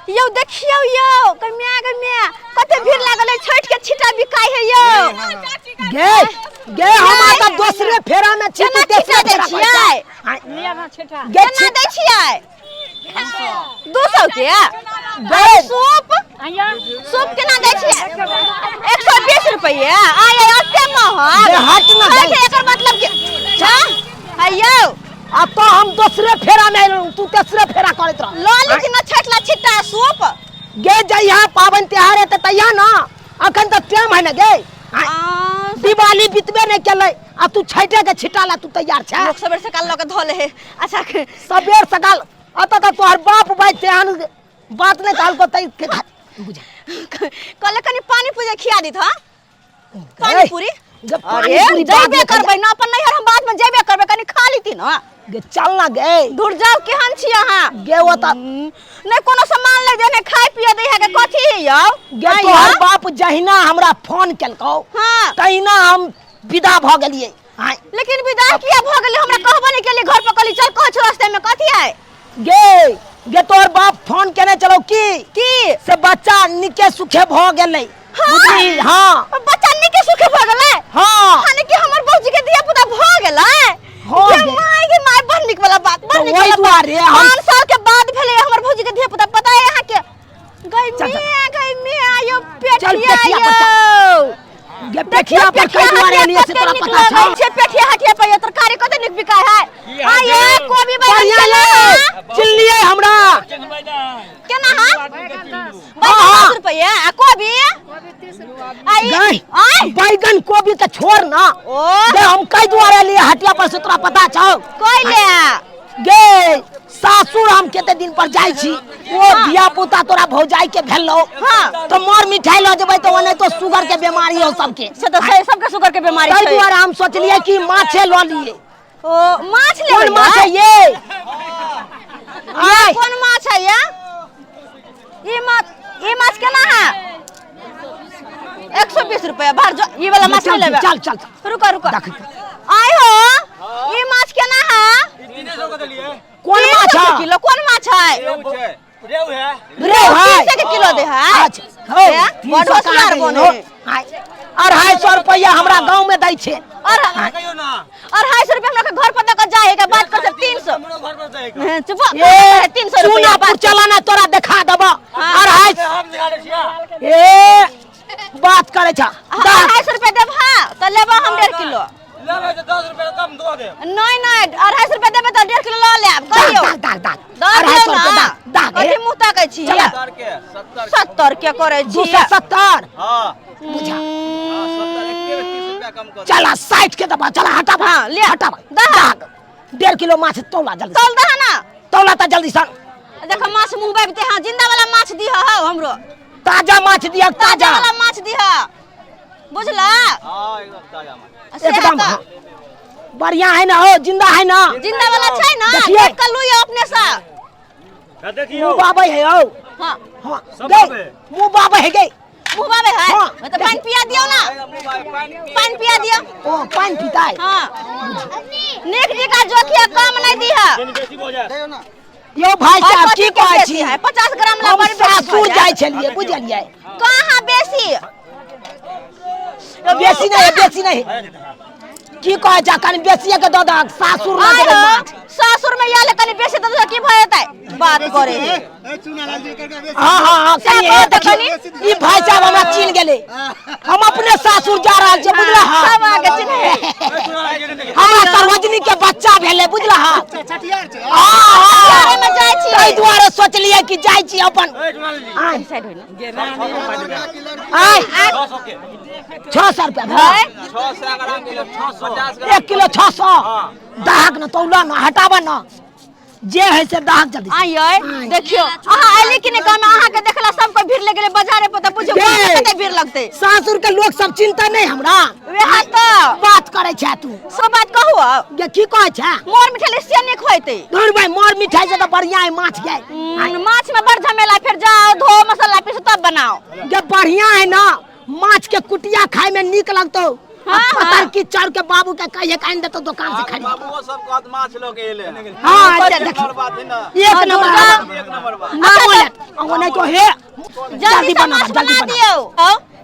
यो देखियो यो कन्या कते भीड़ लागल है छठ के छिटा बिकाय है यो गे हम त दूसरे फेरा में छी तू छिटा दे छियै लिया ना छिटा गे ना दे छियै 200 के गे सूप केना दै छियै 120 रुपया आय ओते महग गे हट ना एकर मतलब कि अयो अब तो हम दूसरे फेरा में तू तीसरे फेरा करत रह लो लीजिए ना छठला छिट्टा सूप गे जइहा पावन त्योहार है त तैया ना अखन त टाइम है ना गे दिवाली बीतबे नहीं केले आ तू छठे के छिटाला तू तैयार छ लोग सबेर सकाल लगे धोले है अच्छा सबेर सकाल अत त तोहर बाप भाई तेहन बात नहीं कहल को तई के बुझा कल कनी पानी पूजा खिया दी था पानी पूरी अरे जेबे करबै ना अपन नैहर हम बाद में जेबे करबै कनी खा लीती ना गे चल ना गे दूर जाओ केहन छी अहाँ गे ओ त नहीं कोनो सामान ले देने खाय पिए दे है के कथि है यौ गे तोहर बाप जहिना हमरा फोन केलकौ हां तहिना हम विदा भ गेलिए लेकिन विदा किया भ गेली हमरा कहबो नहीं केली घर पर कहली चल कहछ रास्ते में कथि है गे तोहर बाप फोन केने चलो की से बच्चा निके सुखे भ गेलै बुझली हां बच्चा निके सुखे भ गेलै हां हां कि हमर बौजी के दिया पुता भ गेलै के माय बन निक वाला बात बन निक वाला दुआरे 5 साल के बाद भेले हमर भौजी के दिया पुता पता है यहां के गई में आयो पेठिया यो गे पेठिया पर कई दुआरे लिए से तोरा पता छे पेठिया हटिया पे ये तरकारी कते निक बिकाय है आये कोबी बैगन चिल्लिए हमरा केना हां बैगन 10 रुपया आ कोबी 30 रुपया आई बैगन कोबी त छोड़ ना गे हम कई दुआरे लिए हटिया पर से तोरा पता छौ कोई ले गे सासुर हम केते दिन पर जाई छी ओ धिया पुता तोरा भौजाई के भेलो हां तो मोर मिठाई ल जेबै तो ओने तो शुगर के बीमारी हो सबके से तो सबके शुगर के बीमारी छै कई दुआरे हम सोचलिए कि माछे ल लिए ओ माछ ले कौन माछ है ये आई कौन माछ है ये माछ केना है 120 रुपया भर जो ये वाला माछ लेबे चल रुको आय हो ये माछ केना है 300 के देलिए कौन माछ है किलो कौन माछ है रेव है 300 के किलो दे है अच्छा बड़ होशियार बने 250 रुपया हमरा गांव में दै छे और कहियो ना 250 रुपया हमरा के घर पर देकर जाए के बात कर 300 हमरो घर पर जाए चुप 300 रुपया बात चला ना तोरा देखा देबो 250 हम दिखा दे छिया ए बात करे छ 250 रुपया देब हां त लेबो हम 1.5 किलो लेबे तो 10 रुपया कम दो दे नहीं 250 रुपया देबे त 1.5 किलो ल लेब कहियो दाग 250 रुपया दाग कथि मुंह ताकै छी 70 के 70 के करे छी 270 हां बुझा 70 एक 30 रुपया कम कर चला 60 के दबा चला हटा हां ले हटा दाग 1.5 किलो माछ तौला जल्दी तौल दह ना तौला त जल्दी सन देख माछ मुंह बाबते हां जिंदा वाला माछ दिह हो हमरो ताजा माछ दिया ताजा वाला माछ दिह बुझला हां एकदम ताजा माछ एकदम बढ़िया है ना हो जिंदा है ना जिंदा वाला छै ना देख कर लुई अपने से का देखियो मुंह बाबे है हो हां हां सब गे बाबे मुंह बाबे है गे मुंह बाबे है तो पानी पिया दियो ना पानी पिया दियो ओ पानी पीता है हां नेक जी का जोखिया कम नहीं दिह बेसी हो जाए देयो ना यो भाई साहब की कहै छी 50 ग्राम ला बड़ सासुर जाय छलिए बुझलिए कहां बेसी बेसी नहीं की कहै छ कनी बेसी के द द सासुर ना देबे माछ सासुर में याले कनी बेसी द की भ जेतै बात करे है हां कनी ई भाई साहब हमरा चिन गेले हम अपने सासुर जा रहल छी बुझला सब आगे चिन्ह हमरा सर्वजनी के बच्चा भेले बुझला छठियार छै हां में जाय छी तै दुआरे सोचलिए कि जाय छी अपन साइड होई ना आय 600 के 600 रुपया 600 ग्राम किलो 650 1 किलो 600 दाहक न तौला न हटावा न जे है से दाहक जल्दी आइए देखियो अहाँ आइले कि नहीं कहना अहाँ के देखला सब कोई भीड़ लगे बाजारे पर त बुझियो कते भीड़ लगते सासुर के लोग सब चिंता नहीं हमरा वेहा त बात करे छ तू सब बात कहू ये की कहै छ मोर मिठाई से नहीं खोइते धुर भाई मोर मिठाई से तो बढ़िया है माछ गए माछ में बड़ झमेला फिर जाओ धो मसाला पीस तब बनाओ ये बढ़िया है ना माछ के कुटिया खाए में नीक लगतो पत्थर की चढ़ के बाबू के कहिए काइन दे तो दुकान से खरीद बाबू सब कहत माछ लोग एले हां नंबर बात है ना एक नंबर एक नंबर बात ना बोले वो नहीं तो हे जल्दी बना दियो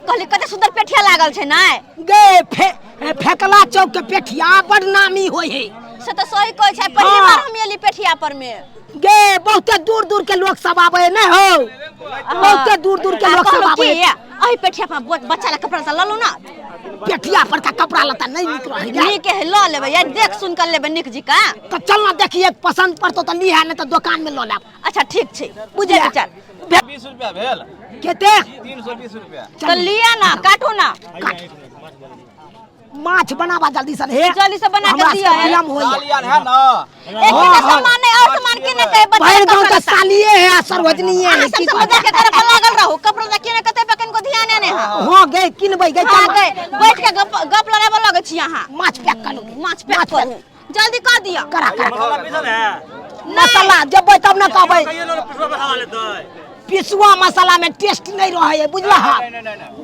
कहली कते सुंदर पेठिया लागल छै ना गे फेकला चौक के पेठिया बड़ नामी होय है से तो सही कहै छै पहली बार हम एली पेठिया पर में गे बहुत दूर दूर के लोग सब आवे न हो बहुत दूर दूर के लोग सब आवे अही पेठिया पर बच्चा ला कपड़ा सा ल लो ना पेठिया पर का कपड़ा लता नहीं निक रहे नीक है ल लेबे या देख सुन कर लेबे निक जी का तो चल ना देखिए पसंद पड़तो तो लिहा नहीं तो दुकान में ल लेब अच्छा ठीक छै बुझे विचार 20 रुपया भेल केते 320 रुपया तो लिया ना काटो ना माछ बनावा जल्दी से हे जल्दी से बना के दिया है होय सालियान है ना एक ही सामान है और सामान के न कहे बच्चा भर गांव का सालिए है सर्वजनीय है सब समझ के करे पर लागल रहो कपड़ा ला केने कते पकन को ध्यान ने हां गए किनबै गए हां गए बैठ के गप लड़ाबे लगे छी यहां माछ पैक करू माछ पैक करू जल्दी कर दिया करा मसाला पीसल है मसाला जब तब न कहबै कहियो लोग पिसवा बैठा लेतै पिसुआ मसाला में टेस्ट नहीं रहे है बुझला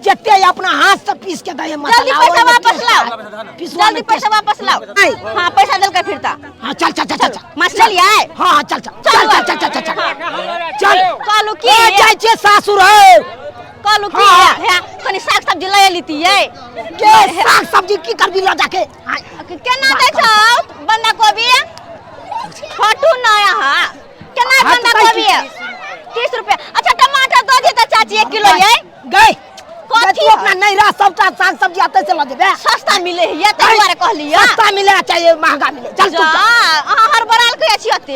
जते अपना हाथ से पीस के दे मसाला जल्दी पैसा वापस लाओ जल्दी पैसा वापस लाओ हां पैसा देल के फिरता हां चल चल चल चल माछ ले लिया है हां चल चल चल चल चल चल चल कालू की जाय छे सासुर है कालू की है कनी साग सब्जी ले लेती है के साग सब्जी की करबी ल जाके केना दै छौ बंधा कोबी छोटू ना यहां केना बंधा कोबी 30 रुपया अच्छा टमाटर दो दे त चाची 1 किलो ये गई कथी अपना नहीं रहा सबटा साग सब्जी आते से ल देबे सस्ता मिले है ये तै बारे कहली है सस्ता मिले चाहिए महंगा मिले चल तू हां हर बराल के छी अते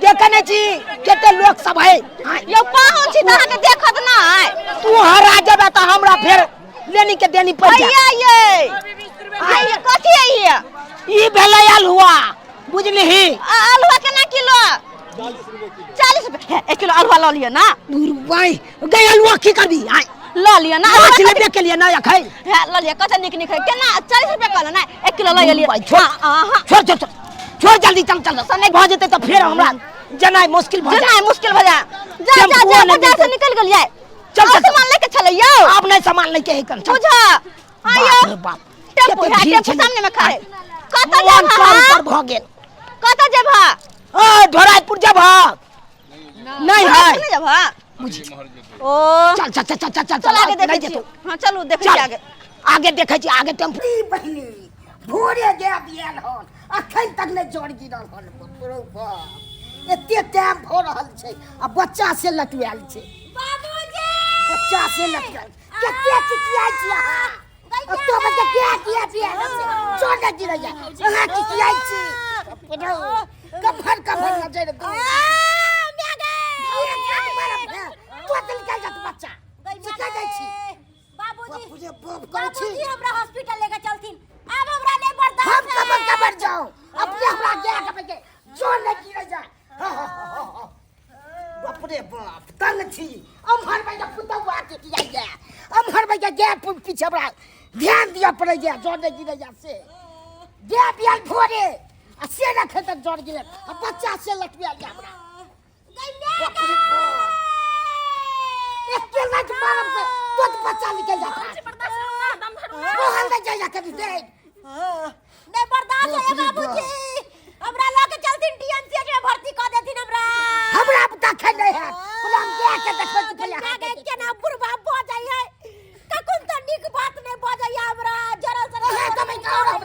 देखने छी केते लोग सब है यो पाहुन छी त के देखत ना है तू हरा जबे त हमरा फिर लेनी के देनी पड़ जाए ये कथी है ये ई भेलै अलहुआ बुझली अलुआ केना किलो 40 रुपया 1 किलो अलुआ ल लिया ना भाई गई अलुआ की करबी ल लिया ना माछ लेबे के लिए ना खै है ल लिया कते निक निक है केना 40 रुपया कहला ना 1 किलो ल लिया छोड़ छोड़ छोड़ छोड़ जल्दी चल चल सने भ जेते त फिर हमरा जनाई मुश्किल भ जाए मुश्किल भ जाए जा जा जा बाजार से निकल गेल जाए चल सामान लेके चले यो आप नहीं सामान लेके ही कर बुझा आयो बाप टेम्पू है टेम्पू सामने में खड़े कत ऊपर जेब भ गेल कत जेब ओ ढोराइपुर जेब नहीं है नहीं जेब ओ चल चल चल चल चल चल आगे देखे छी हां चलो देखे छी आगे आगे देखे छी आगे टेम्पू बहिनी भोरे गे बियाल हन अखन तक नहीं जोड़ गिरल हन बरोबर एते टाइम भ रहल छै आ बच्चा से लटुआल छै बाबूजी बच्चा से लटुआल केते चिटियाई छी अहाँ तो बच्चा क्या पिया जोड़ नहीं गिर जा अहाँ चिटियाई छी कफर कफर नजर दो बाबूजी हमरा हॉस्पिटल लेके चलथिन अब हमरा नहीं बर्दाश्त हम कबर जाओ अपने हमरा गया के जोर नहीं गिर जा बाप रे बाप तंग छी हम हर भाई पुतवा के किया गया हम हर भाई गया पीछे हमरा ध्यान दिया पड़े गया जोर नहीं गिर जा से गया बियाल भोरे आ से रखे तक जोर गिर आ बच्चा से लटविया गया हमरा बाप रे बाप एक लट मारम से तो बच्चा निकल जाता मोहन में जाया कभी दे नहीं बर्दाश्त है बाबूजी हमरा लेके चलथिन डीएमसीएच में भर्ती कर देथिन हमरा पता खै नहीं है बोले हम क्या के देखै छी पहले के ना बुढ़बा भ जाई है ककुन तो निक बात नहीं भ जाई हमरा जरा है तो मैं कह रहा हूं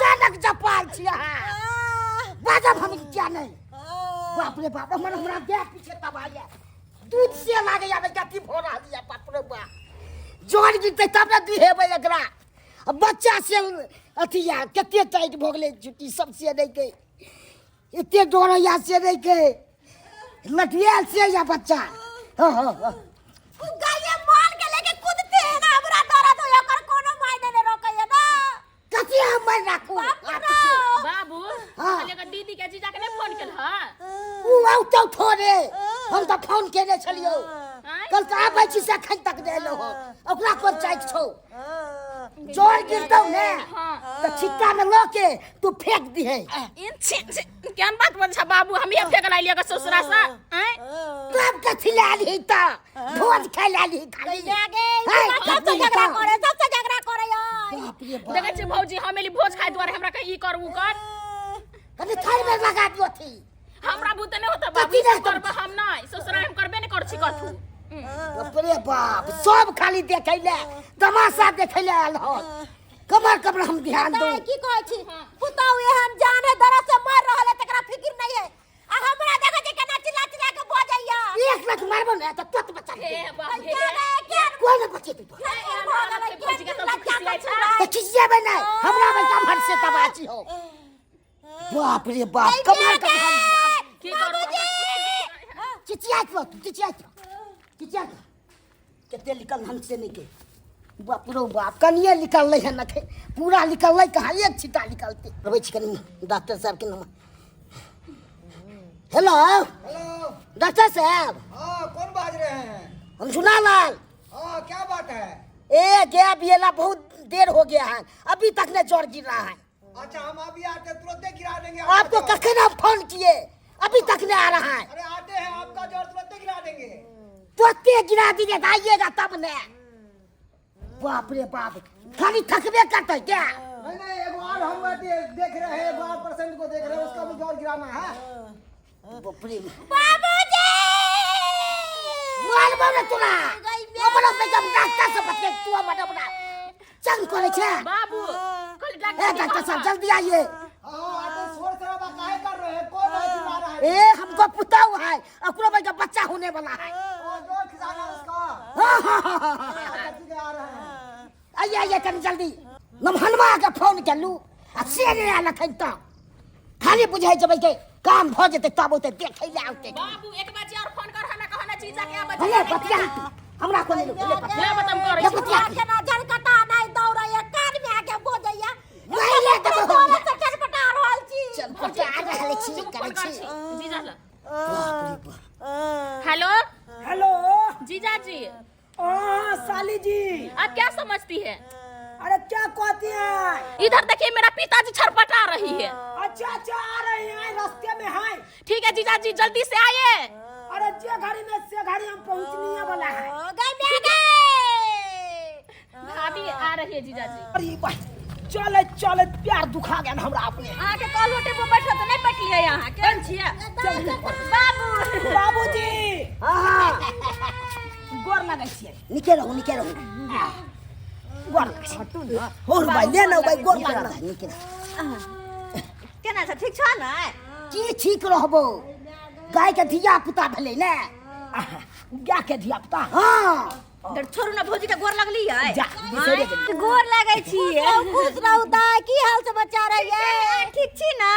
जनक जपाल छी हां बाजब हम क्या नहीं बाप रे बाप हमरा गया पीछे तब आ गया दूध से लागे आबे गति भो रहल या बाप रे बाप जोर गिरते तब न दिहेबै एकरा बच्चा से अथिया कते टाइट भ गेलै छुट्टी सब से नहीं के इतने डोरया से नहीं के लटियाल से या बच्चा गाये मान के लेके कूदते हैं ना हमरा दर्द हो ओकर कोनो मायने नहीं रोकय ना कथि हम मैं राखू बाबू लेकर दीदी के जीजा के नहीं फोन केल ह उ आउ तो थोड़े हम तो फोन केने छलियो कल का आबै छी से खन तक देलो हो ओकरा कोन चाइक छौ जोर गिरतौ ने तो छिक्का में लोके तू फेंक दी है केन बात बोल छ बाबू हम ये फेंक ला लिया ससुरा से तब कथि ला ली त भोज खाइ ला ली खाली सबसे झगड़ा करे देखे छी भौजी हमेली भोज खाए द्वारे हमरा के ई कर उ कर कभी थाल में लगा दियो थी हमरा भूत नहीं होता बाबू ई करब हम नहीं ससुराल हम करबे नहीं कर छी कथु बाप रे बाप सब खाली देखैले तमाशा देखैले आल हो कमर हम ध्यान दो की कहै छी पुताऊ एहन जान है दरा से मर रहल है तकरा फिक्र नहीं है आ हमरा देखै छी केना चिल्ला चिल्ला के बजैया एक लाख मारबो ना तो तोत बचा हे बाप हे कोई न बचे तू तो खिसिया बना हमरा बेटा भर से तबाची हो बाप रे बाप कमर की करब चिचिया कितने निकल हमसे नहीं के बाप रो बाप कनिए निकल है न थे पूरा निकल कहाँ एक छिटा निकलते रवै कनी डॉक्टर साहब के नाम हेलो हेलो डॉक्टर साहब हाँ कौन बाज रहे हैं हम सुना लाल हाँ क्या बात है ए गया बियला बहुत देर हो गया है अभी तक ने जोर गिर रहा है अच्छा हम अभी आते तुरंत गिरा देंगे आपको कखन आप फोन किए अभी तक नहीं आ रहा है अरे आते हैं आपका जोर तुरंत गिरा देंगे तुरंत गिरा दीजिए आइएगा तब ने बाप रे बाप खाली थकबे करते क्या नहीं एक और हम देख रहे हैं एक और पेशेंट को देख रहे हैं उसका भी जोर गिराना है बाप रे बाबूजी मार बोले तुला अपना बेटा डॉक्टर से बच्चे तू बड़ा चंग करे छे बाबू कल ए डॉक्टर साहब जल्दी आइए हाँ आते शोर शराबा काहे कर रहे हैं कौन है चिल्ला रहा है ए हमको पुता हुआ है अपना बेटा बच्चा होने वाला है और जोर खिलाना उसका ठीक है आ रहे हैं आइए आइए कल जल्दी नमहनमा के फोन कर लू आ सेरे आला खैता खाली बुझाई जबै के काम भ जते तब ओते देखै ले आउते बाबू एक बाजी और फोन कर हमें कहना चीजा के आ भले बतिया हमरा को ले ले बतम कर ले बतिया के ना झलकटा नहीं दौड़ै है कान में आके बोजैया नहीं ले देबो बोले से चटपटा रहल छी चल पटा रहल छी करे छी जीजा ला बाप रे बाप हेलो हेलो जीजा जी साली जी आप क्या समझती है अरे क्या कहती हैं इधर देखिए मेरा पिताजी छटपटा रही है अच्छा आ रही हैं रास्ते में हैं ठीक है जीजा जी जल्दी से आइए अरे जे घड़ी में से घड़ी हम पहुंचने वाला है गई में गई भाभी आ रही है जीजा जी अरे भाई चले प्यार दुखा गया हमरा अपने आके कॉल होटे पे बैठो तो नहीं बैठिए यहाँ केन छिए बाबू बाबूजी हां गोर लगै छियै निके रहू गोर लगै छियै और भाई ले ना भाई गोर लागला निके केना छ ठीक छ न की ठीक रहबो गाय के धिया पुता भेलै ने क्या के धिया पुता हां डर छोरू ना भौजी के गोर लगली है जा बिसरे गेली गोर लागै छी खुश रहू ता की हाल समाचार है ठीक छी ना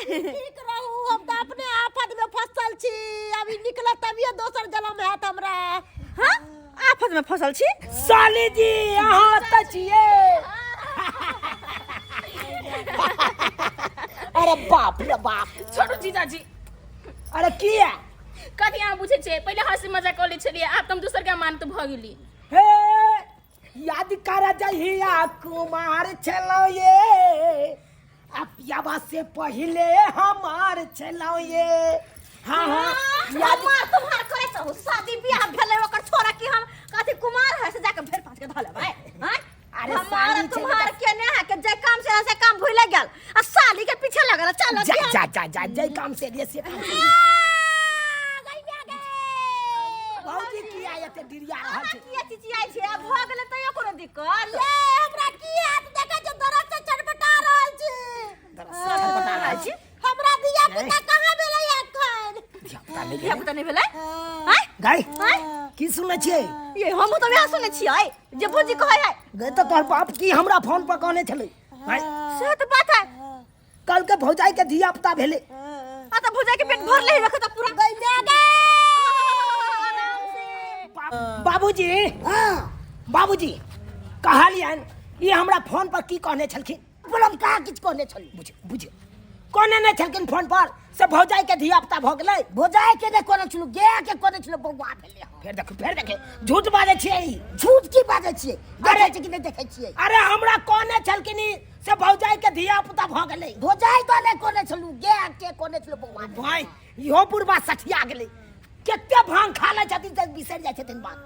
ठीक रहू हम त अपने आफत में फंसल छी अभी निकला तभी दोसर जन्म है हमरा हां आफत में फंसल छी साली जी यहाँ त छियै अरे बाप रे बाप छोड़ो जीजा जी अरे किया कथी अहाँ बुझे छे पहले हंसी मजाक कर ले छलिए आब तुम दूसर के मानत भ गेली हे याद कर जहिया कुमार छलो ये अपियाबा से पहले हमार छलो ये हाँ याद तुम्हार करे छ शादी बियाह भेले ओकर छोरा की हम कथी कुमार है से जाके भेड़ पांच के धले भाई हां अरे हमारा साली तुम्हार के ने है के जे काम से काम भूल गेल आ साली के पीछे लगल चल जा जय काम से लिए से भौजी की आयते डिरिया रहल छै किया चिचियाई छै अब भ गेले तयो कोनो दिक्कत ले हमरा की हाथ देखे जे दरद से चटपटा रहल छी बता रहल छी हमरा दिया पुता कहां भेलै एखन दिया पुता नहीं भेलै हैं गाय हैं की सुनै छियै ये हम तो वहां सुनै छियै जे भौजी कहै है गए तो तोहर बाप की हमरा फोन पर कहने छलै से तो बात है कल के भौजाई के धिया पुता भेले आ तो भौजाई के पेट भर ले रखे तो पूरा गई में गए बाबूजी हां बाबूजी कहलियन ये हमरा फोन पर की कहने छलखिन बोलम का किछ कहने छली बुझे कहने ने छलखिन फोन पर से भौजाई के धिया पुता भ गेलै भोजाय के ने कोने छलु गे के कोने छलु बौआ भेले फेर देखे झूठ बाजै छियै झूठ की बाजै छियै देखे छी कि नहीं देखे छियै अरे हमरा कहने छलखिन से भौजाई के धिया पुता भ गेलै भोजाय तो ने कोने छलु गे के कोने छलु बौआ भाई इहो बुढ़बा सठिया गेलै केते भांग खा ले छथिन त बिसर जाय छथिन बात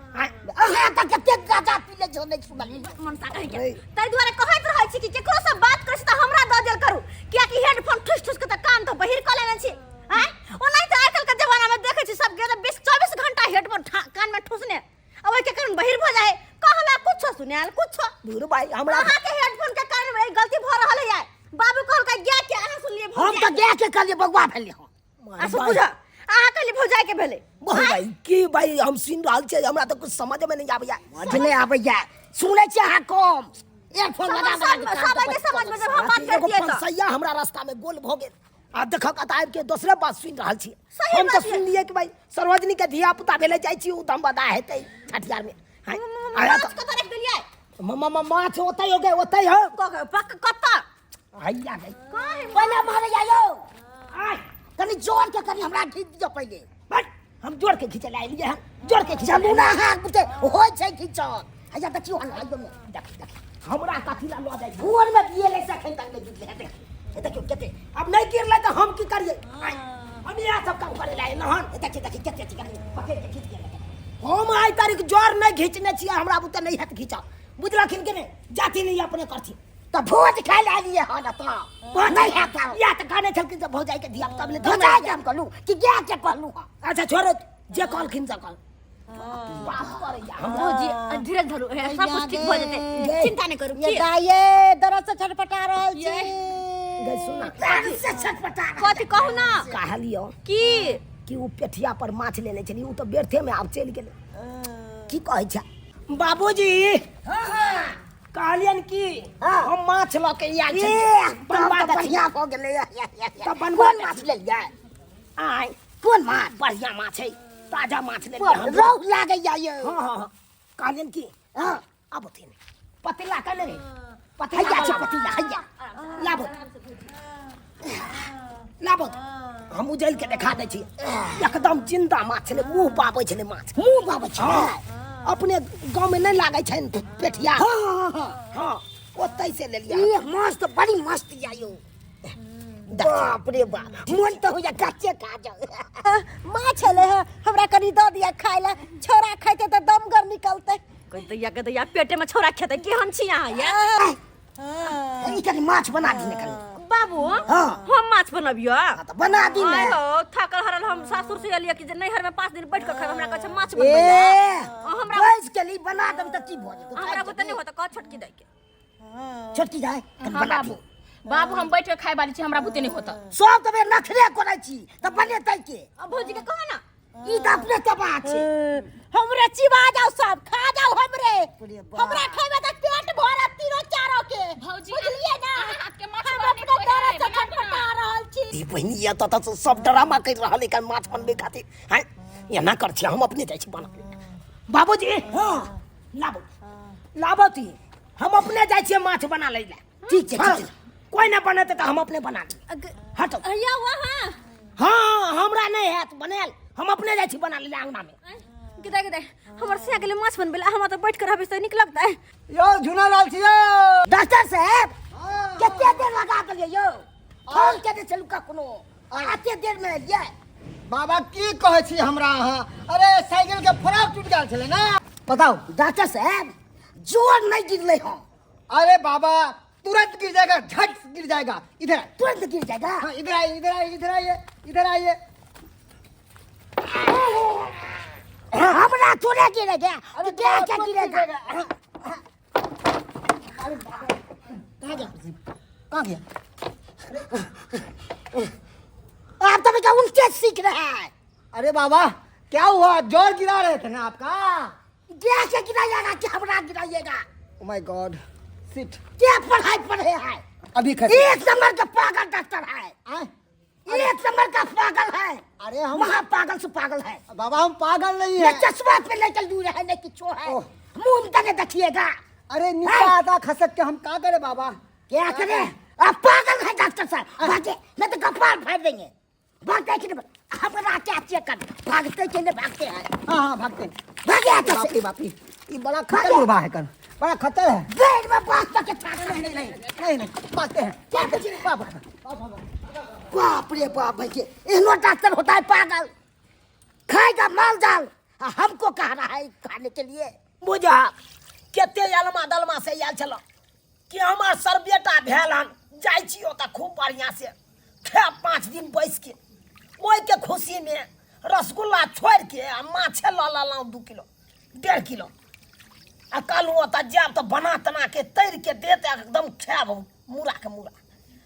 कहां तक कते गाजा पीले जो नहीं सुनली मनसा कहि के तै दुआरे कहैत रहै छी कि केकरो से बात करै छी त हमरा द देल करू किया कि हेडफोन ठुस ठुस के त कान तो बहिर क लेने छी हैं ओनाइ त आजकल के जमाना में देखै छी सब के 20-24 घंटा हेडफोन कान में ठुसने अब के कारण बहिर भ जाए कहला कुछ सुनाल कुछ दूर भाई हमरा अहाँ के हेडफोन के कारण में गलती भ रहल है बाबू कहल का गे के अहाँ सुनलिए हम त गे के कहलिए बगुआ भेले हम असु बुझ अहाँ कहली भौजाई के भेले भाई की भाई हम सुन रहल छै हमरा त कुछ समझ में नहीं आबैया नहीं आबैया सुनै छी अहाँ कम एयरफोन लगा सब के समझ में जब हम बात करतिए त सैया हमरा रास्ता में गोल भ गेल आ देखक त आबि के दूसरे बात सुन रहल छी हम त सुनलिए कि भाई सर्वजनी के धिया पुता भेले जाइ छी उ दम बदा हेतै छठियार में आया माछ कत रख देलिए माछ ओतै हो गए ओतै हो पक कत्ता आइया गई पहले मारे जायो आय तनी जोर के कनी हमरा खींच दियो पहले बट हम जोर के खींचे ला लिए हम जोर के खींचा जमुना हाथ बुते होय छै खींच आजा देखियो हल्ला में देख हमरा कथी ला ल जाई भुवन में दिए ले सखन तक में गिरले देख देखियो केते अब नहीं गिरले त हम की करिए हम यहां सब काम करे ला नहन देखियो केते चिकन पकड़ के खींच के हम आई तारीख जोर नहीं खींचने छी हमरा बुते नहीं हाथ खींचा बुझलखिन के ने जाति नहीं अपने करथि त भोज खाइ ला लिए हन त नहीं है का या त खाने छलकिन त भौजाई के धिया पुता भेले भोजाई के हम कहलू कि गे के कहलू अच्छा छोड़ो जे कहलखिन से कह बात करे या हम जी धीरे धरू सब कुछ ठीक भ जेते चिंता नहीं करू ये दाये दरद से छटपटा रहल छी गई सुना से छटपटा कथी कहू ना कहलियो की कि उ पेठिया पर माछ लेने छली उ तो बेरथे में आब चल गेले की कहै छै बाबूजी कहलियन की हम माछ ल के आयल छी बनवा बढ़िया हो गेले त बनवा माछ ले जाय आय कोन माछ बढ़िया माछ है ताजा माछ ले रौ लागे जाय हां कहलियन की हां अब थिन पतिला कने हैया छै पतिला हैया लाबो लाबो हम उजल के देखा दै छी एकदम जिंदा माछ छले मुंह पाबै छले माछ मुंह पाबै छै अपने गांव में नहीं लागे छै पेठिया हां ओतै से ले लिया ये मस्त बड़ी मस्त जायो बाप रे बाप मन तो हो जा कच्चे खा जाओ माछ ले हमरा कनी द दिया खाय ला छोरा खाइते त दमगर निकलते कह दैया पेटे में छोरा खेते केहन छी अहाँ ये ई कनी माछ बना दी कनी बाबू हाँ। हम माछ बनबियो तो बना दी आय ना हो थकल हरल हम सासुर से एलिया कि जे नैहर में 5 दिन बैठ के खाब हमरा कहै छै माछ ए बनबै हमरा गैस के लिए बना दम त की भ जेतौ हमरा बुते नहीं होता कह छोटकी दै के छोटकी जाय हाँ बना बाबू बाबू हम बैठ के खाए वाली छी हमरा बुते नहीं होता सब तबे नखरे करै छी त बनेतै के अब भौजी के कहो ना ई त अपने तबा छै हमरे चिबा जाओ सब खा जाओ हमरे हमरा खाइबे त पेट भरत तीनो चारो के भौजी बुझलिए ना हाथ के माछ हम बने अपने दरद से छटपटा रहल छी ई बहिनी या त सब ड्रामा कर रहल है माछ बनबे खातिर हैं या ना कर छी हम अपने जाइ छी बना बाबूजी हां लाबो लाबो ती हम अपने जाइ छी माछ बना ले ठीक छै ठीक छै कोई ना बनेते त हम अपने बना ली हटो या वहां हां हमरा नहीं हैत बनाल हम अपने जाइ छी बना ले अंगना में किदा हमर से के लिए माछ बनबेला हम त बैठ के रहबे त नीक लगता है यो झुना लाल छी यो डॉक्टर साहब केते देर लगा देलिए यो फोन के दे चलू का कोनो आते देर में ये बाबा की कहै छी हमरा अहाँ अरे साइकिल के फ्रेम टूट गेल छले ना बताओ डॉक्टर साहब जोर नहीं गिरले हो अरे बाबा तुरंत गिर जाएगा झट गिर जाएगा इधर तुरंत गिर जाएगा हाँ इधर आइए इधर आइए इधर आइए इधर आइए हमरा थोड़े गिरेगा अरे क्या क्या गिरेगा कहाँ गया कहाँ गया आप तो बेटा उनसे सीख रहा है अरे बाबा क्या हुआ जोर गिरा रहे थे ना आपका कैसे गिराइएगा क्या हमरा गिराइएगा ओ माय गॉड सिट क्या पढ़ाई पढ़े है अभी एक नंबर का पागल डॉक्टर है एक नंबर का पागल है अरे हम वहाँ पागल से पागल है बाबा हम पागल नहीं ये है चश्मा पे लेकर दूर है नहीं किचो है मुंह में तक देखिएगा अरे नीचे आता खसक के हम क्या करे बाबा क्या करे आप पागल है डॉक्टर साहब भागे नहीं तो कपाल फाड़ देंगे भागते कि हमरा क्या चेक कर भागते चले भागते हैं हाँ हाँ भागते हैं भागे आता बाप से रे बाप रे ये बड़ा खतर मुर्गा है कर बड़ा खतर है बेड में बात के पागल है नहीं नहीं पाते हैं क्या कुछ नहीं बाबा बाप रे बाप भैया इनो डॉक्टर होता है पागल खाएगा माल जाल हमको कह रहा है खाने के लिए बुझा केते अलमा दलमा से आयल छल कि हमार सर बेटा भेल हन जाइ छी ओतऽ खूब बढ़िया से खे 5 दिन बैस के ओहि के खुशी में रसगुल्ला छोड़ के आ माछे ल ललौ 2 किलो 1.5 किलो आ कहलू ओतऽ जाब तऽ बना तना के तैर के देत एकदम खाब मूड़ा के मूड़ा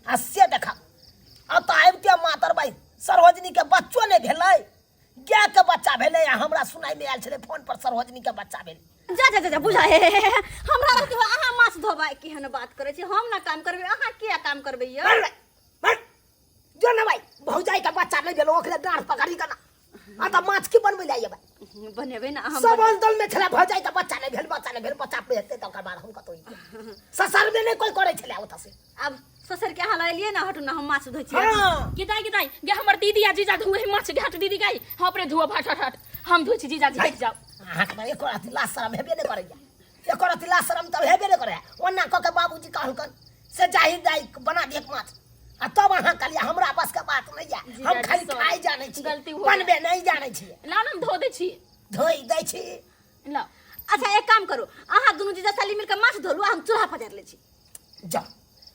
आ से देखा अतऽ आबिते मातर बाई सरोजनी के बच्चो नहीं भेलै गाय के बच्चा भेलै आ हमरा सुनाई में आयल छलै फोन पर सरोजनी के बच्चा भेलै जा जा जा बुझा हे हमरा रहते हो अहाँ माछ धोबाई के हन बात करे छी हम ना काम करबे अहाँ किया काम करबे यो जो ना भाई भौजाई का बच्चा नहीं भेलो ओकरे डांट पकड़ी के ना आ त माछ की बनबै लै भाई बनेबे ना हम सब अंदर में छला भौजाई का बच्चा नहीं भेल बच्चा पे हेतै त ओकर बाद हम कतौ ससुर में नहीं कोई करे छला ओता से अब ससुर के अहाँ लिए ना हटू ना हम माछ धोइ छी हां गिदाई गिदाई गे हमर दीदी आ जीजा धुए माछ घाट दीदी गाई हम अपने धुआ भाट हट हम धुइ छी जीजा जी हट जाओ अहाँ के एको राति लाश शरम हेबे नहीं करे एको राति लाश शरम तब हेबे नहीं करे ओना क के बाबूजी कहलकन से जाहि जाई बना दे माछ आ तब अहाँ कहलिए हमरा बस के बात नहीं है हम खाली खाई जाने छी गलती हो बनबे नहीं जाने छी ला हम धो दे छी धोई दै छी ला अच्छा एक काम करू अहाँ दुनु जीजा साली मिलकर माछ धोलू हम चूल्हा पजार ले छी जा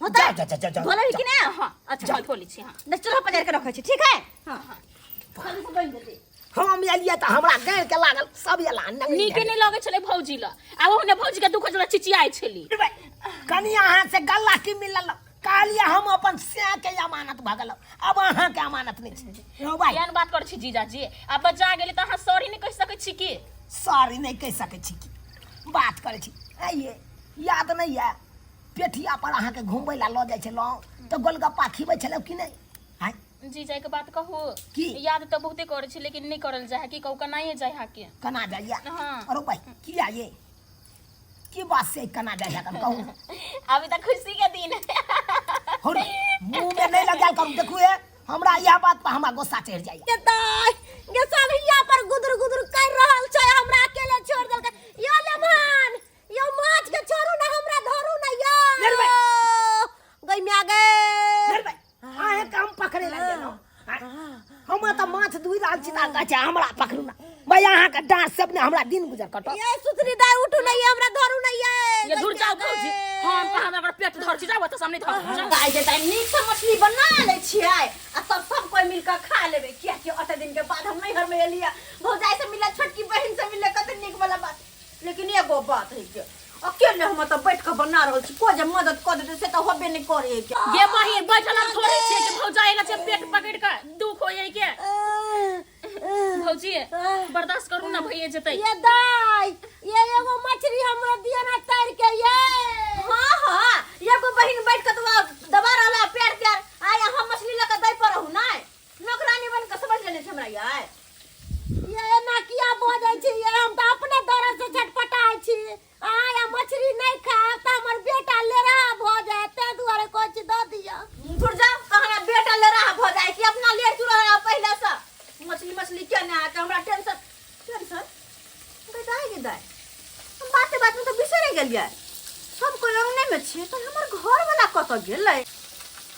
होता है? जा धोले कि नहीं हां अच्छा धो ली छी हां दस चूल्हा पजार के रखे छी ठीक है हां हां खाली से बन देते हम एलिए त हमरा गैर के लागल सब एला नीके नहीं लगे छले भौजी ला आ ओहने भौजी के दुख जरा चिचियाई छली कनी अहाँ से गल्ला की मिलल कालिया हम अपन से के अमानत भगल अब अहाँ के अमानत नहीं छै हो भाई यान बात कर छी जीजा जी अब बजा गेली त अहाँ सॉरी नहीं कह सकै छी की सॉरी नहीं कह सकै छी की बात करे छी आइए याद नहीं है पेठिया पर अहाँ के घुमबै ला ल जाय छलो त गोलगप्पा खिबै छलो कि नहीं हां जीजा के बात कहू की? याद तो बहुते करे छी लेकिन नहीं करल जाय कि कहू कनाए जाय हा के कना जाइया हाँ। अरे भाई किया ये की बात से कना जाइया कम कहू अभी तक खुशी के दिन है हो रे मुंह में नहीं लगाल करू देखू ये हमरा यह बात पर हमरा गुस्सा चढ़ जाइया के दाई गे सब हिया पर गुदर गुदर कर रहल छै हमरा अकेले छोड़ देलकै यो लेमान यो माछ के छोड़ू ना हमरा धरू ना यो निर्भय। गई में आ गए निर्भय आहे काम पकड़े लगे न हम त माछ दुई राल चिता कहै हमरा पकड़ू ना भाई अहाँ के डांट सब ने हमरा दिन गुजर कटो ये सुथरी दाई उठू नहीं हमरा धरू नहीं ये दूर जाओ भौजी हम कहां अगर पेट धर छी जाओ त सामने धर गाय जे टाइम नीक से मछली बना ले छियै आ तब सब कोई मिलकर खा लेबे किया कि 8 दिन के बाद हम नहीं घर में एलिया भौजाई से मिले छोटकी बहन से मिले कते नीक वाला बात लेकिन एगो बात है के अकेले हम त बैठ के बना रहल छी कोई जे मदद कर दे से त होबे नहीं करे के ये बहिन बैठल हम थोड़े छी कि भौजाई ला पेट पकड़ के दुख होई के भौजी बर्दाश्त करू ना भइए जतै ये दाई ये एगो मछली हमरा दिया ना तार के ये हां हां एगो बहन बैठ के दबा रहला पैर पैर आय हम मछली लेके दई पर रहू ना नौकरानी बन के समझ लेने छै हमरा यार ये ना किया भ जाय छै ये हम त अपने दर्द से छटपटाई छी आया मछली नहीं खाए त हमर बेटा ले रहा भ जाए ते दुआरे कोच द दिया छुट जा कहना बेटा ले रहा भ जाए कि अपना ले चुरा रहा पहले से मछली क्या ना के हमरा टेंशन गदाई हम बात में तो बिसरे गेलिए सब कोई अंगने में छे तो हमर घर वाला कत गेलै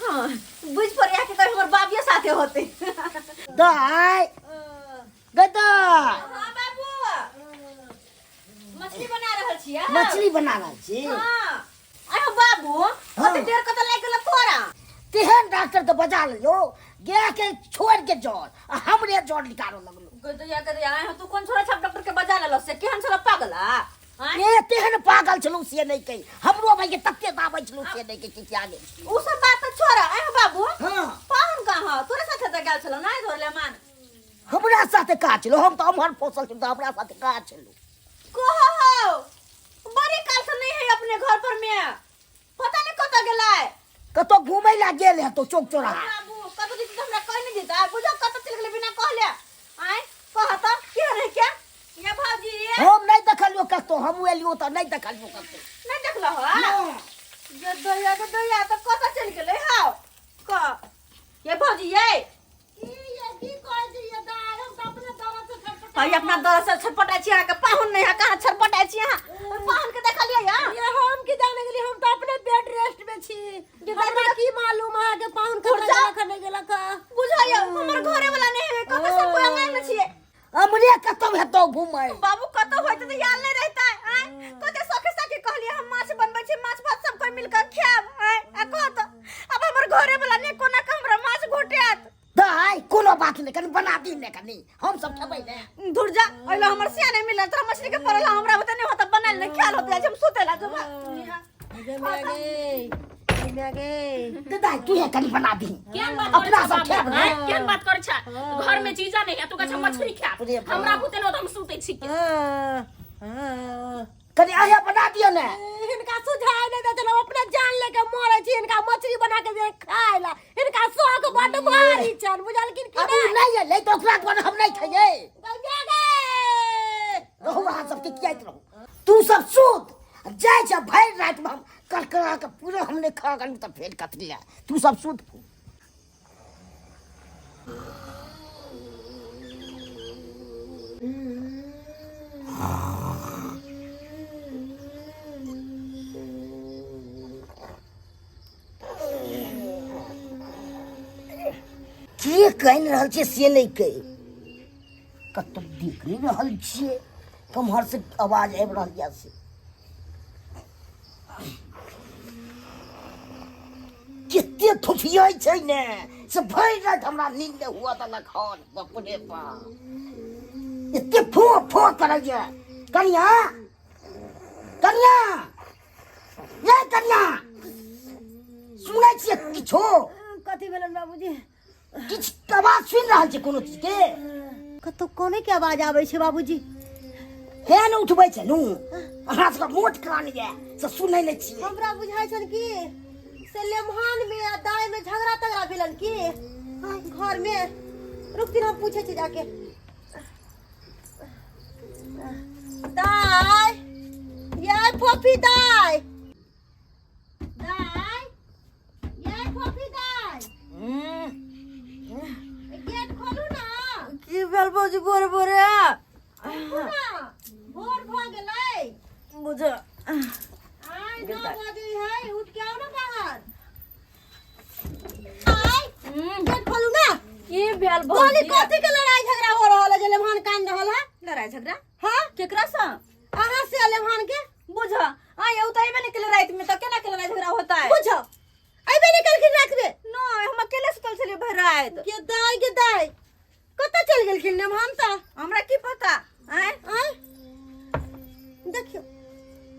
हां बुझ पड़िया कि हमर बाबिये साथे होते दाई गदा हां बाबू मछली बना रहल छियै मछली बना रहल छी हां अरे बाबू कते देर कत लाग गेल तोरा तेहन डॉक्टर तो बजा लियो गे के छोड़ के जोड़ हमरे जोड़ निकालो लगलो गदया तू कौन छोरा छप डॉक्टर के बजा लेलो से केहन छोरा पागल हां ये तेहन पागल छलू से नहीं कही हमरो भाई के तत्ते दाबै छलू से नहीं के कि आगे उ सब बात तो छोरा ए बाबू हां पाहुन कहां तोरे साथे त गेल छलो नहीं धोले मान हमरा साथे का छलो हम तो अमहर पोसल छी तो हमरा साथे का छलो कहो बड़ी काल से नहीं है अपने घर पर में पता नहीं कत गेलै कतो घूमै ला गेल है तो चौक चौराहा बाबू कत दी हमरा कह नहीं देता बुझो कत चल गेलै बिना कहले आय कहत के रे क्या ये भाजी हम नहीं देखलियो कतो हम एलियो तो नहीं देखलियो कतो नहीं देखलो हो ये दया तो कत चल गेलै हां क ये भाजी ये की कह छी ये दाई हम त अपने दर्द से छटपटाई भाई अपना दर से छटपटाई छी के पाहुन नहीं है कहां छटपटाई छी पाहुन के देखलियो या ये हम की जाने गेली हम त अपने बेड रेस्ट में छी हमरा की मालूम है के पाउन खा रखने गेला का बुझाया हमर घरे वाला नहीं है कत से कोई अंगना में छी हमरे कतो हेतो घूमै बाबू कत होइत त याद नहीं रहता है आय कते सखी सखी कहलिए हम माछ बनबै छी माछ भात सब कोई मिलकर खाएब आय आ कहत अब हमर घरे वाला ने कोना के हमरा माछ घोटियात दाई कोनो बात नहीं कनी बना दी ने कनी हम सब खेबै ने दूर जा ओइला हमर सिया नहीं मिलल तोरा मछली के परल हमरा बता नहीं होता बनाल नहीं ख्याल होता हम सुतेला जब तो दाई तू है कनी बना दी केन बात अपना करे सब खेब ने केन बात करे छ घर में चीजा नहीं है तू कछ मछली खा हमरा बुते न हम सुते छी कनी आया बना दियो ने इनका सुझाव नहीं देते लोग अपने जान लेके मरे छी इनका मछली बना के दे खाएला इनका शौक बड़ भारी छन बुझल कि अब नहीं है ले तो रात बन हम नहीं खाइए गए रहू वहां सब के किया रहो तू सब सूत जाय छ भर रात में हम करकरा के पूरा हमने खा गन त फेर कतलिया तू सब सूत के कह रहल छे से नहीं कह कत देख नहीं रहल छे कमहर से आवाज आबि रहल या से कितने थुफियाई छै ने से भर रात हमरा नींद हुआ त लखन बाप रे बाप इतने फो फो करल जे कन्या कन्या ये कन्या सुनै छियै किछो कथी भेलन बाबूजी किछ आवाज सुनि रहल छै कोनो चीज के कतो कोने के आवाज आबै छै बाबूजी फेन उठबै छै नु अहाँ सबके मोट कान ये से सुनै नै छियै हमरा बुझाइ छन कि से लेमहान में आ दाय में झगड़ा तगड़ा भेलन की घर में रुक दिन हम पूछे छी जाके दाय ये फोफी दाय दाय ये फोफी दाय गेट खोलू ना की भेल बाबूजी बोरे बोरे भोर भ गेलै बुझ आइ 9 बजे है उठ के आओ ना बाहर आइ गेट खोलू ना की भेल बोली बाबूजी कथी के लड़ाई झगड़ा हो रहल है जे लेमहान कान रहल है लड़ाई झगड़ा हां केकरा सा अहाँ से लेमहान के बुझ आ ये उताई में निकले रात में तो केना के लड़ाई झगड़ा होता है बुझो अइबे निकल के राख रे नो हम अकेले सुतल छलिए भर रात के दाई कत चल गेल कि लेमहान ता हमरा की पता आय आइ देखियो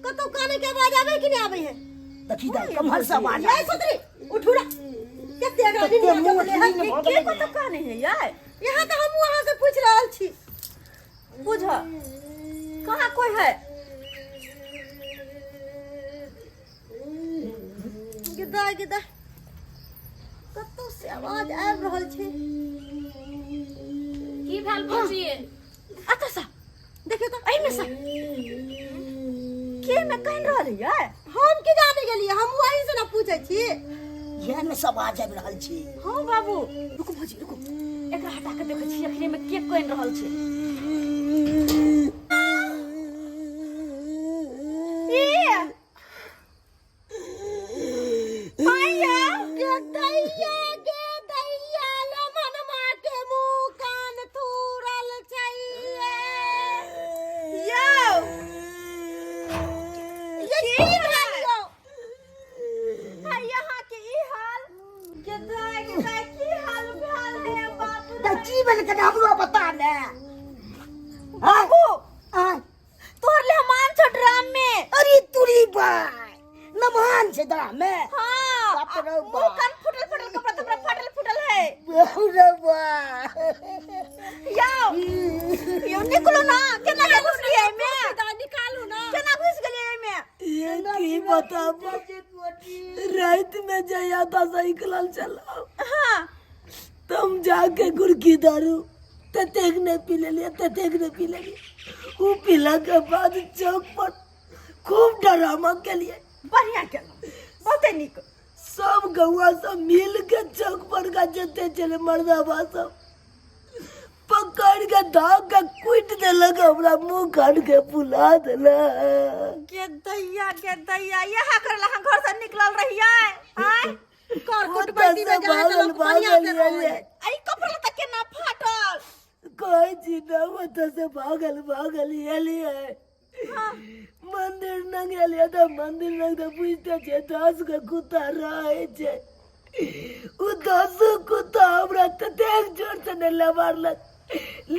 कतो काने के आवाज आवे कि नहीं आवे है देखी दाई कमहर से आवाज ये सतरी उठू ना केते अगला दिन कते मुंह चले है नींद के को तो कहने है यार यहाँ तो हम वहां से पूछ रहल छी बुझ कहां कोई है गिदा कतो से आवाज आबि रहल छै की भेल भौजी अत सा देखियो तो एही में से के में कह रहल है यार हम की जाने गेलिए हम वही से ना पूछे छी ये में सब आवाज आबि रहल छै हां बाबू रुको भौजी रुको एकरा हटा के देखै छी अखने में के कह रहल छै ये भैया के दैया लमन मा के मुंह कान थूरल चाहिए यो ये की हालियो हाय यहाँ के ई हाल के की हाल भेल है बाप रे त की भेल कने हमरो बता ने बाबू हां तोहर ले मान छ ड्राम में अरे तुरी बाय नमान छै दरा में हां बाप रे वो बाप कान फुटल फुटल कपड़ा तपड़ा फाटल फुटल है रे बा यो निकलो ना केना के घुस गई में निकालू ना केना घुस गई में ये की बताबो रात में जया था साइकिल चलाओ हां तुम जाके गुड़की दारू ततेक ने पी ले वो पीला के बाद चौक पर खूब ड्रामा के लिए बढ़िया केलो बहुते निक सब गौआ सब मिल के चौक पर का जते चले मर्दाबा सब पकड़ के धाक के कुट देलक हमरा मुंह काट के फुला देलक के दैया यहाँ करला हम घर से निकलल रहिए आय कर कुटबैती में जाए तो लोग बढ़िया से रहे आई कपड़ा तक के ना फाटल कोई चीज ना मत से भागल ये लिए मंदिर न गेलिए तो मंदिर लग तो पूछते छे 10 के कुत्ता रहे छे उ 10 कुत्ता हमरा ततेक जोर से ने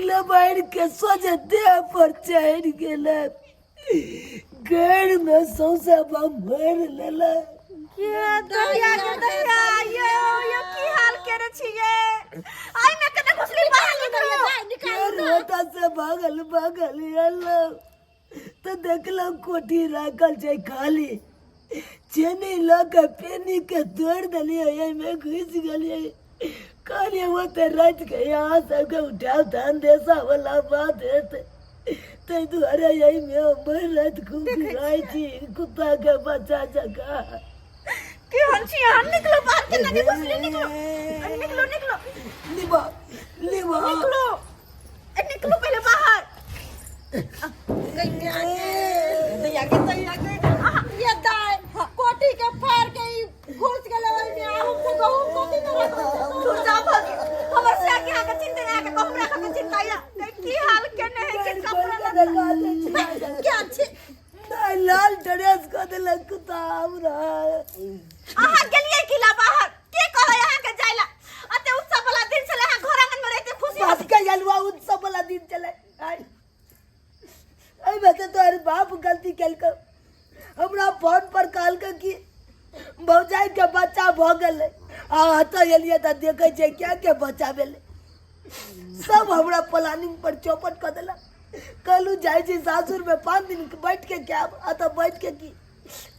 लबाड़ के सोझे देह पर चढ़ गेले गड़ में सौसे भर लेले दया ये की हाल करे छिए आई में कने घुसली बाहर निकलो रोटा से भागल अल्लाह तो देखलो कोठी राखल छै खाली चेनी लके पेनी के तोड़ दलिए यही में घुस गेलिए कहलिए वो तो रात के यहाँ सबके उठाव धान देसा वाला बात है ते दुआरे यही में मर रात खूब गिराई थी कुत्ता के बच्चा जगह की हन छी हम निकलो बाहर के लगे घुसली निकलो लिबा निकलो पहले बाहर ये दाई कोटी के फाड़ के घुस गेले ओइ में हम से कहूं कोटी में दूर जा भागी हमर से आके आके चिंता ना के हमरा के चिंता या की हाल केने है के कपड़ा क्या छी नहीं लाल ड्रेस को दिल कुत्ता हमरा आहा गेलिए किला बाहर के कहो यहां के जाइला अते उत्सव वाला दिन चले हां घर आंगन में रहते खुशी बाप के यलवा उत्सव वाला दिन चले आई बता तोर बाप गलती केलक हमरा फोन पर कहल कि भौजाई के बच्चा भ गेले आ तो एलिए त देखे छै क्या के बच्चा भेले सब हमरा प्लानिंग पर चौपट कर देला कहलू जाय छी सासुर में 5 दिन बैठ के क्या आ तो बैठ के की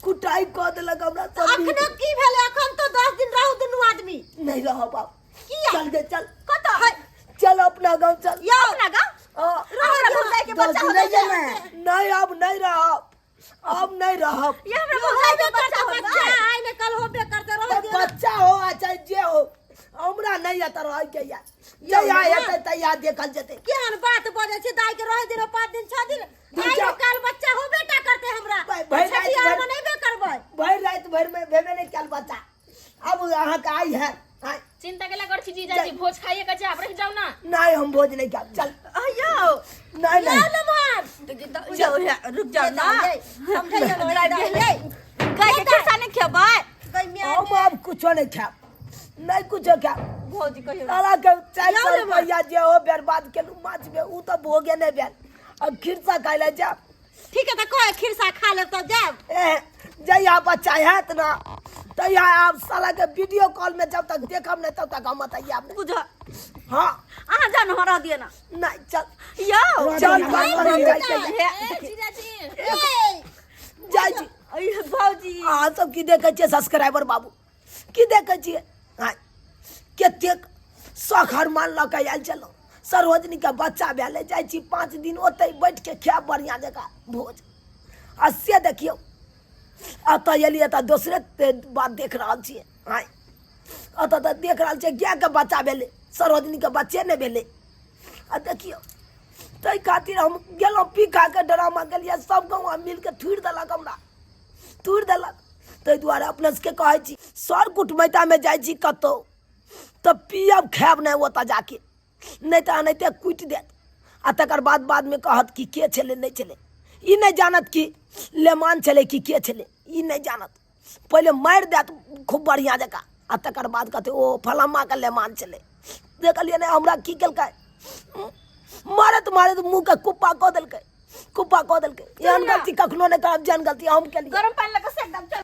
कुटाई कर देलक हमरा सब दिन अखनो की भेले अखन तो 10 दिन रहू दुनू आदमी नहीं रहो बाप किया चल दे चल कत चल अपना गांव चल या अपना गांव हमरा भौजाई के बच्चा हो गया नहीं अब नहीं रहब ये हमरा भौजाई के बच्चा हो बच्चा आइ ने कल होबे करते रह दे बच्चा हो चाहे जे हो हमरा नहीं आता रह के या ये तैयार देखल जते केहन बात बोले छी दाई के रह दिन 5 दिन 6 दिन दाई जा। कल बच्चा हो बेटा करते हमरा भाई छठिया में नहीं बे करबै भर रात भर में भेबे नहीं कल बच्चा अब अहाँ का आई है चिंता केला कर छी जीजाजी भोज खाइए के चाह रह जाओ ना नहीं हम भोज नहीं खाब चल अयो नहीं जाओ रुक जाओ ना समझे ये गाय के खाने खेबै हम अब कुछ नहीं खाब नहीं कुछ खाब भौजी कहियो साला के 400 रुपया जे हो बर्बाद केलू माछ में उ तो भोगे नहीं भेल अब खिरसा खाइ ले जा ठीक है तो कोई खिरसा खा ले तो जाब जया बच्चा हैत ना तो यहाँ आप साला के वीडियो कॉल में जब तक देखम नहीं तब तक हम बताइए आपने बुझ हाँ आहा जान हरा दिए ना नहीं चल यो चल बात जीजाजी जाय छी अयो भौजी अहाँ सब की देखे छियै सब्सक्राइबर बाबू की देखे छियै कतेक सखर मान लऽ के आयल छलहुँ सरोजनी के बच्चा भेले जाइ छी 5 दिन ओतै बैठ के खायब बढ़िया जगह भोज आ से देखियौ अतः एलियै तऽ दोसरे बात देख रहल छियै अतः तऽ देख रहल छियै गाय के बच्चा भेलै सरोजनी के बच्चे नहि भेलै आ देखियौ ताहि खातिर हम गेलहुँ पी खा के ड्रामा गेलियै सब गाँव मिल के थूड़ि देलक हमरा थूड़ि देलक ताहि दुआरे अपने सबके कहै छी सर कुटमैतामे जाइ छी कतहु तऽ पियब खायब नहि ओतऽ जाके नहीं तो अनैते कुटि देत आ तकर बादमे कहत कि के छलै नहीं छलै ई नहीं जानत कि लेमान छलै कि के छलै ई नहीं जानत पहले मारि देत खूब बढ़िया जकाँ आ तकर बाद कहते ओ फलामा के लेमान छलै देखलिए नहीं हमरा की केलकै मारत मुँह के कुप्पा कऽ देलकै एहन गलती कखनो नहीं करब जेहन गलती हम केलियै गरम पानी लगा से एकदम चल